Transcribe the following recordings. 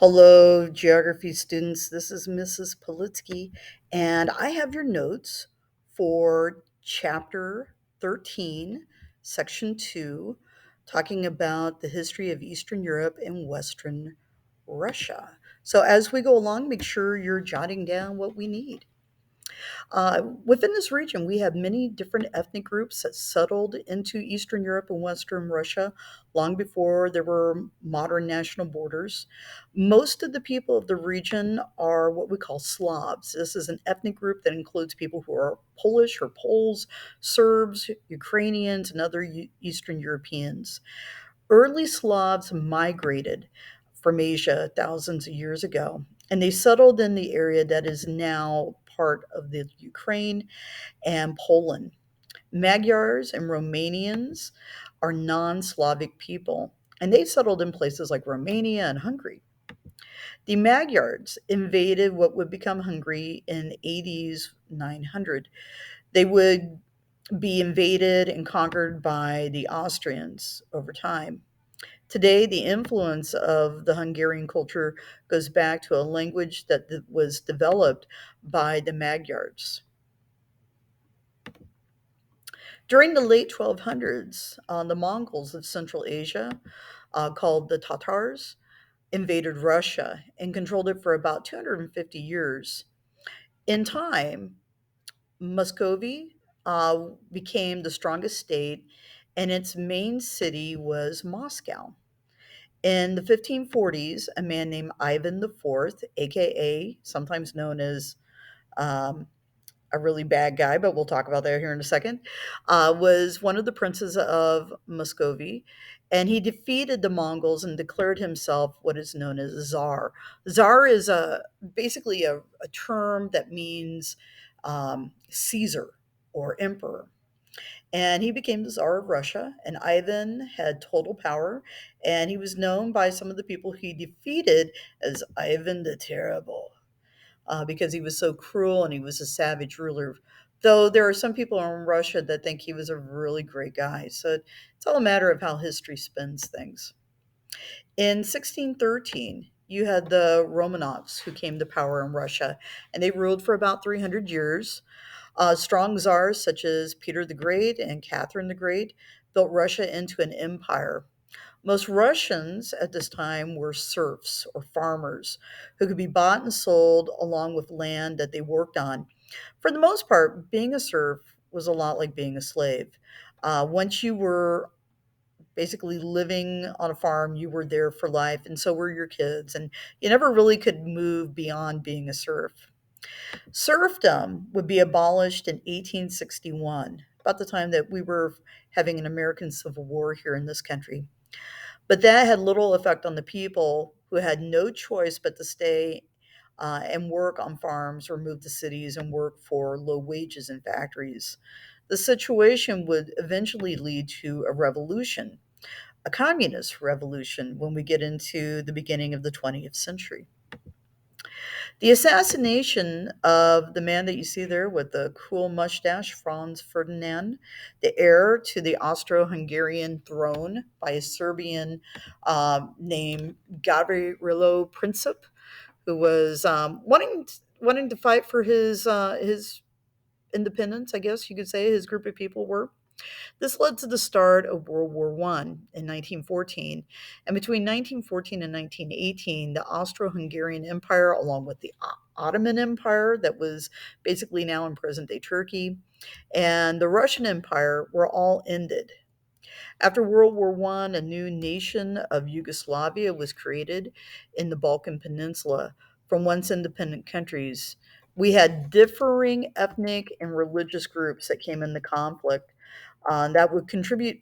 Hello, geography students. This is Mrs. Politsky, and I have your notes for chapter 13, section 2, talking about the history of Eastern Europe and Western Russia. So, as we go along, make sure you're jotting down what we need. Within this region, we have many different ethnic groups that settled into Eastern Europe and Western Russia long before there were modern national borders. Most of the people of the region are what we call Slavs. This is an ethnic group that includes people who are Polish or Poles, Serbs, Ukrainians, and other Eastern Europeans. Early Slavs migrated from Asia thousands of years ago, and they settled in the area that is now part of the Ukraine and Poland. Magyars and Romanians are non Slavic people, and they settled in places like Romania and Hungary. The Magyars invaded what would become Hungary in AD's 900. They would be invaded and conquered by the Austrians over time. Today, the influence of the Hungarian culture goes back to a language that was developed by the Magyars. During the late 1200s, the Mongols of Central Asia, called the Tatars, invaded Russia and controlled it for about 250 years. In time, Muscovy became the strongest state, and its main city was Moscow. In the 1540s, a man named Ivan IV, aka sometimes known as um, a really bad guy, but we'll talk about that here in a second, was one of the princes of Muscovy, and he defeated the Mongols and declared himself what is known as a czar. Czar is basically a term that means Caesar or emperor. And he became the Tsar of Russia, and Ivan had total power, and he was known by some of the people he defeated as Ivan the Terrible, because he was so cruel and he was a savage ruler. Though there are some people in Russia that think he was a really great guy. So it's all a matter of how history spins things. In 1613, you had the Romanovs who came to power in Russia, and they ruled for about 300 years. Strong czars such as Peter the Great and Catherine the Great built Russia into an empire. Most Russians at this time were serfs or farmers who could be bought and sold along with land that they worked on. For the most part, being a serf was a lot like being a slave. Once you were basically living on a farm, you were there for life, and so were your kids, and you never really could move beyond being a serf. Serfdom would be abolished in 1861, about the time that we were having an American Civil War here in this country. But that had little effect on the people who had no choice but to stay and work on farms or move to cities and work for low wages in factories. The situation would eventually lead to a revolution, a communist revolution, when we get into the beginning of the 20th century. The assassination of the man that you see there with the cool mustache, Franz Ferdinand, the heir to the Austro Hungarian throne by a Serbian named Gavrilo Princip, who was wanting to fight for his independence, I guess you could say, his group of people were. This led to the start of World War One in 1914, and between 1914 and 1918, the Austro-Hungarian Empire, along with the Ottoman Empire that was basically now in present-day Turkey, and the Russian Empire were all ended. After World War One, a new nation of Yugoslavia was created in the Balkan Peninsula from once independent countries. We had differing ethnic and religious groups that came into conflict that would contribute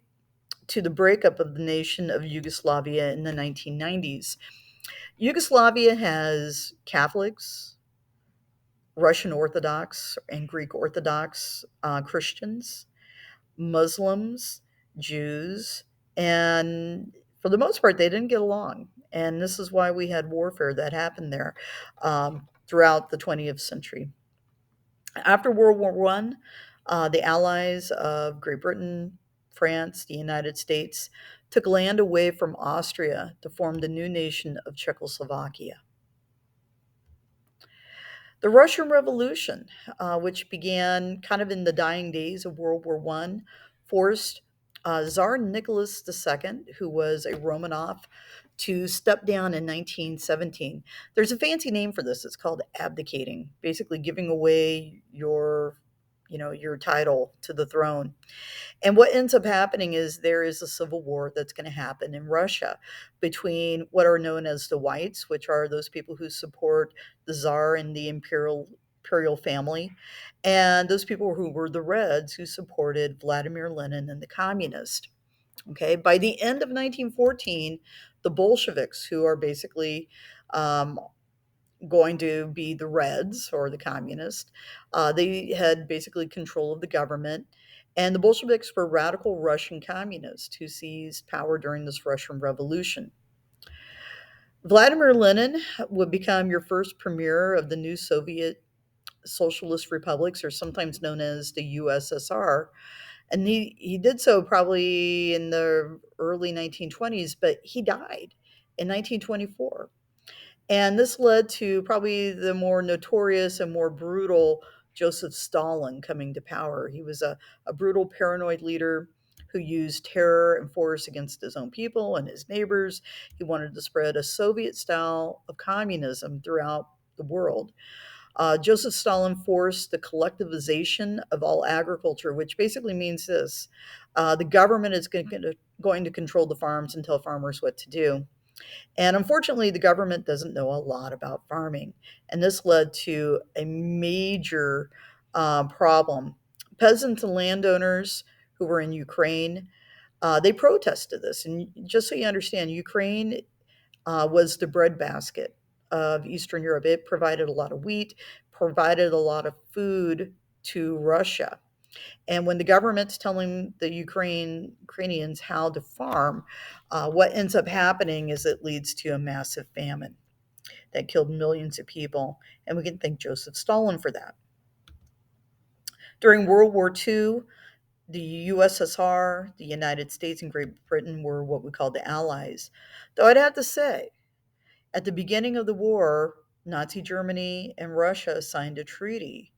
to the breakup of the nation of Yugoslavia in the 1990s. Yugoslavia has Catholics, Russian Orthodox, and Greek Orthodox Christians, Muslims, Jews, and for the most part, they didn't get along. And this is why we had warfare that happened there throughout the 20th century. After World War One, the allies of Great Britain France, the United States took land away from Austria to form the new nation of Czechoslovakia. The Russian Revolution, which began kind of in the dying days of World War I, forced Tsar Nicholas II, who was a Romanov, to step down in 1917. There's a fancy name for this. It's called abdicating, basically giving away your title to the throne. And what ends up happening is there is a civil war that's going to happen in Russia between what are known as the whites, which are those people who support the czar and the imperial family, and those people who were the reds who supported Vladimir Lenin and the communists. Okay, by the end of 1914, the Bolsheviks, who are basically um, going to be the Reds or the communists. They had basically control of the government. And the Bolsheviks were radical Russian communists who seized power during this Russian Revolution. Vladimir Lenin would become your first premier of the new Soviet Socialist republics, or sometimes known as the USSR. And he did so probably in the early 1920s, but he died in 1924. And this led to probably the more notorious and more brutal Joseph Stalin coming to power. He was a brutal, paranoid leader who used terror and force against his own people and his neighbors. He wanted to spread a Soviet style of communism throughout the world. Joseph Stalin forced the collectivization of all agriculture, which basically means this: the government is going to control the farms and tell farmers what to do. And unfortunately, the government doesn't know a lot about farming. And this led to a major problem. Peasants and landowners who were in Ukraine, they protested this. And just so you understand, Ukraine was the breadbasket of Eastern Europe. It provided a lot of wheat, provided a lot of food to Russia. And when the government's telling the Ukrainians how to farm, what ends up happening is it leads to a massive famine that killed millions of people. And we can thank Joseph Stalin for that. During World War II, the USSR, the United States, and Great Britain were what we call the Allies. Though I'd have to say, at the beginning of the war, Nazi Germany and Russia signed a treaty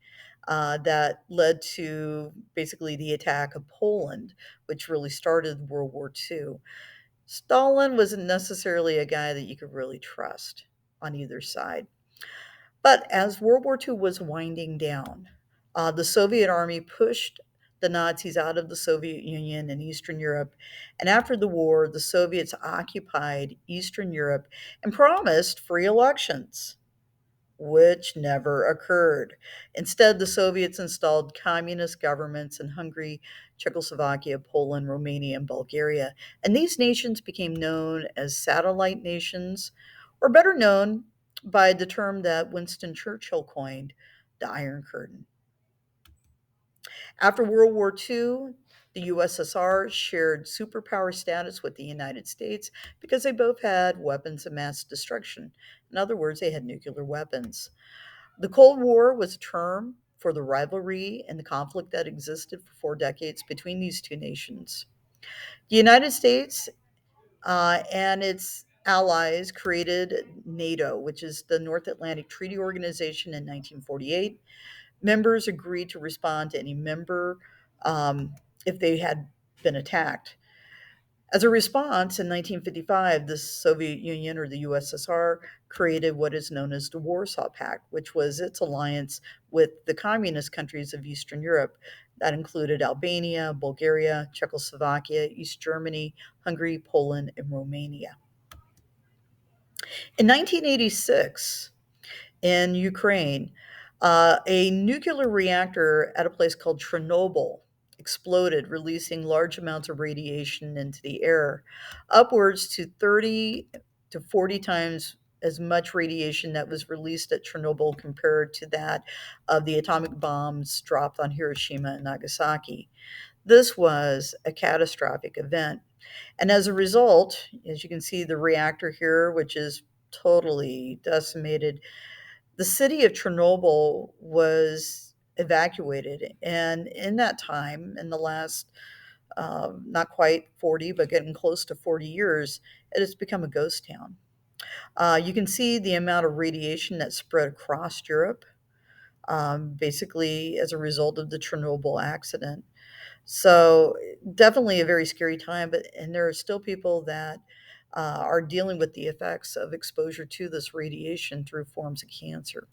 that led to basically the attack of Poland, which really started World War II. Stalin wasn't necessarily a guy that you could really trust on either side. But as World War II was winding down, the Soviet army pushed the Nazis out of the Soviet Union and Eastern Europe. And after the war, the Soviets occupied Eastern Europe and promised free elections, which never occurred. Instead, the Soviets installed communist governments in Hungary, Czechoslovakia, Poland, Romania, and Bulgaria. And these nations became known as satellite nations, or better known by the term that Winston Churchill coined, the Iron Curtain. After World War II, the USSR shared superpower status with the United States because they both had weapons of mass destruction. In other words, they had nuclear weapons. The Cold War was a term for the rivalry and the conflict that existed for 4 decades between these two nations. The United States and its allies created NATO, which is the North Atlantic Treaty Organization, in 1948. Members agreed to respond to any member if they had been attacked. As a response, in 1955, the Soviet Union, or the USSR, created what is known as the Warsaw Pact, which was its alliance with the communist countries of Eastern Europe. That included Albania, Bulgaria, Czechoslovakia, East Germany, Hungary, Poland, and Romania. In 1986, in Ukraine, a nuclear reactor at a place called Chernobyl exploded, releasing large amounts of radiation into the air, upwards to 30 to 40 times as much radiation that was released at Chernobyl compared to that of the atomic bombs dropped on Hiroshima and Nagasaki. This was a catastrophic event. And as a result, as you can see, the reactor here, which is totally decimated, the city of Chernobyl was evacuated. And in that time, in the last not quite 40, but getting close to 40 years, it has become a ghost town. You can see the amount of radiation that spread across Europe, basically as a result of the Chernobyl accident. So definitely a very scary time, but and there are still people that are dealing with the effects of exposure to this radiation through forms of cancer.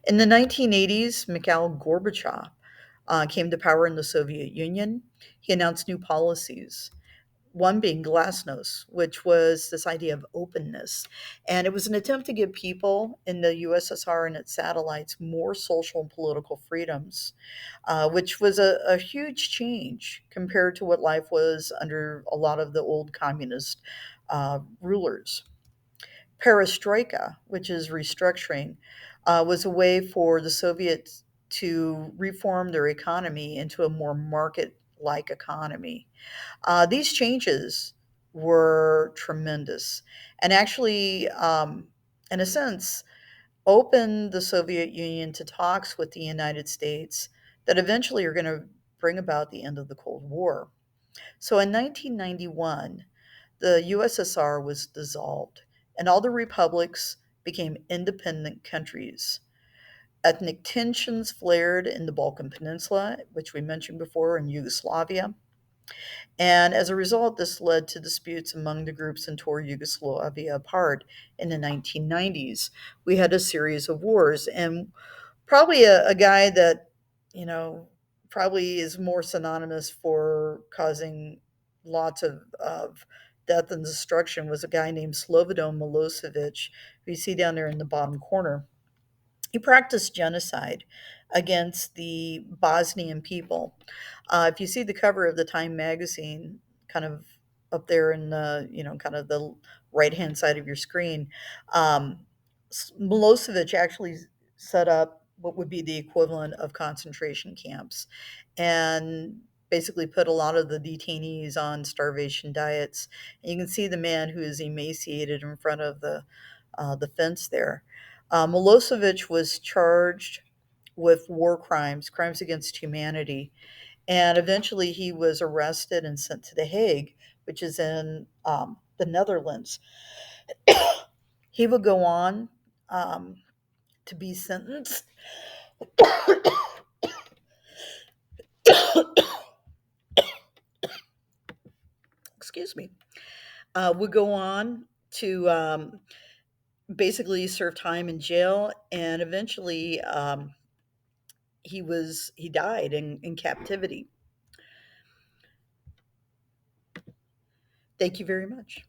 In the 1980s, Mikhail Gorbachev came to power in the Soviet Union. He announced new policies, one being glasnost, which was this idea of openness. And it was an attempt to give people in the USSR and its satellites more social and political freedoms, which was a huge change compared to what life was under a lot of the old communist rulers. Perestroika, which is restructuring, was a way for the Soviets to reform their economy into a more market like economy. These changes were tremendous and actually, in a sense, opened the Soviet Union to talks with the United States that eventually are going to bring about the end of the Cold War. So in 1991, the USSR was dissolved and all the republics became independent countries. Ethnic tensions flared in the Balkan Peninsula, which we mentioned before, in Yugoslavia. And as a result, this led to disputes among the groups and tore Yugoslavia apart in the 1990s. We had a series of wars, and probably a guy that, you know, probably is more synonymous for causing lots of death and destruction was a guy named Slobodan Milosevic, who you see down there in the bottom corner. He practiced genocide against the Bosnian people. If you see the cover of the Time magazine, kind of up there in the, kind of the right hand side of your screen, um, Milosevic actually set up what would be the equivalent of concentration camps and basically put a lot of the detainees on starvation diets. And you can see the man who is emaciated in front of the fence there. Milosevic was charged with war crimes, crimes against humanity, and eventually he was arrested and sent to The Hague, which is in the Netherlands. He would go on um, to be sentenced. Excuse me. Would go on to basically serve time in jail, and eventually he died in captivity. Thank you very much.